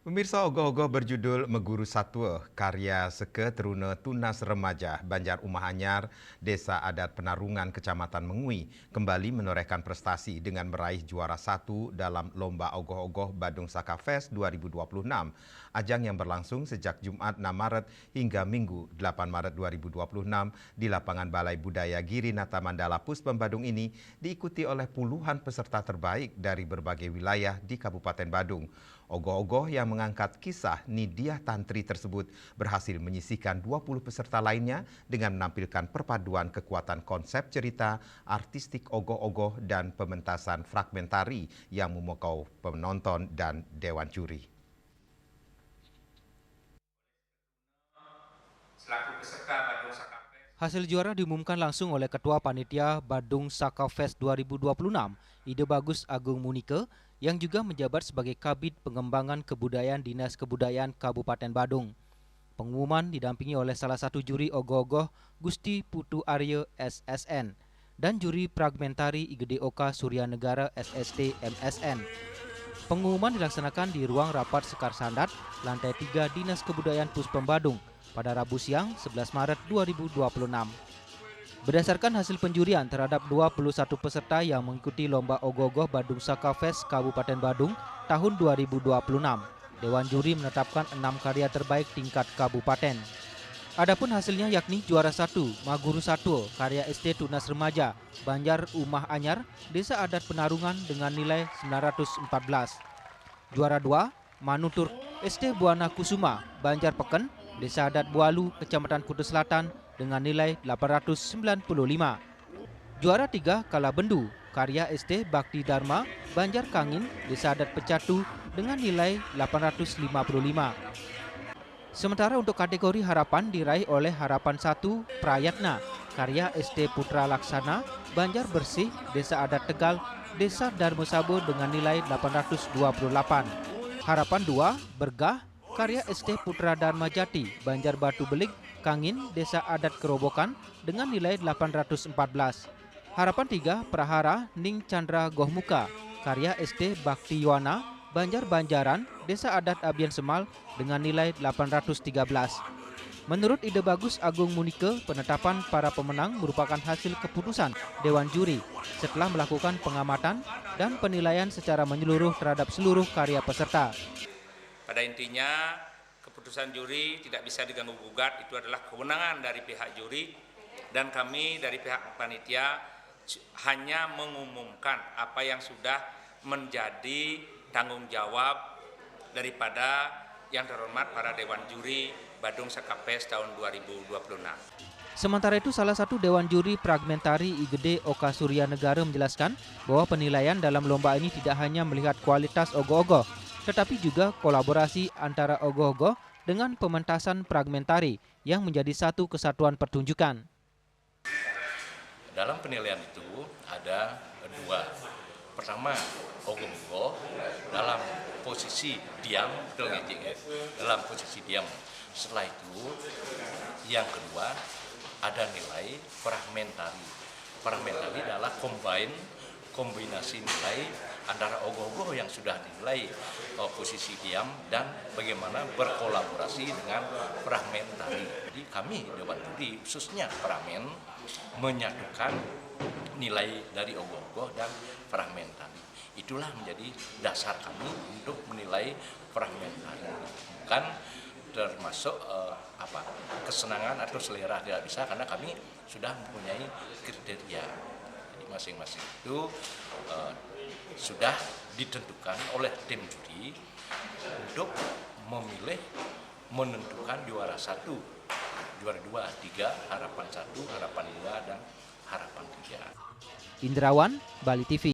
Pemirsa, ogoh-ogoh berjudul Meguru Satwa, karya Seke Teruna Tunas Remaja, Banjar Umah Anyar, Desa Adat Penarungan, Kecamatan Mengui, kembali menorehkan prestasi dengan meraih juara 1 dalam Lomba Ogoh-ogoh Badung Saka Fest 2026. Ajang yang berlangsung sejak Jumat 6 Maret hingga Minggu 8 Maret 2026 di lapangan Balai Budaya Girinata Mandala Puspem Badung ini diikuti oleh puluhan peserta terbaik dari berbagai wilayah di Kabupaten Badung. Ogoh-ogoh yang mengangkat kisah Nidiah Tantri tersebut berhasil menyisihkan 20 peserta lainnya dengan menampilkan perpaduan kekuatan konsep cerita, artistik ogoh-ogoh, dan pementasan fragmentari yang memukau penonton dan dewan juri. Hasil juara diumumkan langsung oleh Ketua Panitia Badung Saka Fest 2026, Ide Bagus Agung Munike, yang juga menjabat sebagai Kabid Pengembangan Kebudayaan Dinas Kebudayaan Kabupaten Badung. Pengumuman didampingi oleh salah satu juri ogoh-ogoh Gusti Putu Arya SSN dan juri fragmentari IGD Oka Surya Negara SST MSN. Pengumuman dilaksanakan di ruang rapat Sekar Sandat, lantai 3 Dinas Kebudayaan Puspem Badung pada Rabu siang 11 Maret 2026. Berdasarkan hasil penjurian terhadap 21 peserta yang mengikuti Lomba Ogoh-ogoh Badung Saka Fest Kabupaten Badung tahun 2026, Dewan Juri menetapkan 6 karya terbaik tingkat kabupaten. Adapun hasilnya yakni juara 1, Maguru Satwa, karya ST Tunas Remaja, Banjar Umah Anyar, Desa Adat Penarungan dengan nilai 914. Juara 2, Manutur ST Buana Kusuma, Banjar Peken, Desa Adat Bualu, Kecamatan Kutu Selatan dengan nilai 895. Juara 3, Kalabendu, karya ST Bakti Dharma, Banjar Kangin, Desa Adat Pecatu dengan nilai 855. Sementara untuk kategori harapan diraih oleh Harapan 1, Prayatna, karya ST Putra Laksana, Banjar Bersih, Desa Adat Tegal, Desa Darmosabo dengan nilai 828. Harapan 2, Bergah, karya ST Putra Dharma Jati, Banjar Batu Belik, Kangin, Desa Adat Kerobokan dengan nilai 814. Harapan 3, Prahara, Ning Chandra Gohmuka, karya ST Bakti Yuwana, Banjar Banjaran, Desa Adat Abian Semal dengan nilai 813. Menurut Ide Bagus Agung Munike, penetapan para pemenang merupakan hasil keputusan Dewan Juri setelah melakukan pengamatan dan penilaian secara menyeluruh terhadap seluruh karya peserta. Pada intinya, keputusan juri tidak bisa diganggu-gugat, itu adalah kewenangan dari pihak juri, dan kami dari pihak panitia hanya mengumumkan apa yang sudah menjadi tanggung jawab daripada yang terhormat para Dewan Juri Badung Saka Fest tahun 2026. Sementara itu, salah satu Dewan Juri fragmentari IGD Oka Surya Negara menjelaskan bahwa penilaian dalam lomba ini tidak hanya melihat kualitas ogoh-ogoh, tetapi juga kolaborasi antara ogoh-ogoh dengan pementasan fragmentari yang menjadi satu kesatuan pertunjukan. Dalam penilaian itu ada dua. Pertama, ogoh-ogoh dalam posisi diam, dalam posisi diam. Setelah itu, yang kedua ada nilai fragmentari. Fragmentari adalah kombinasi nilai antara ogoh-ogoh yang sudah dinilai posisi diam dan bagaimana berkolaborasi dengan fragmentari. Jadi kami Dewan Juri khususnya Pramen menyatukan nilai dari ogoh-ogoh dan fragmentari. Itulah menjadi dasar kami untuk menilai fragmentari. Bukan termasuk kesenangan atau selera, tidak bisa, karena kami sudah mempunyai kriteria. Jadi masing-masing itu sudah ditentukan oleh tim juri untuk memilih, menentukan juara 1, juara 2, 3, harapan 1, harapan 2, dan harapan 3. Indrawan, Bali TV.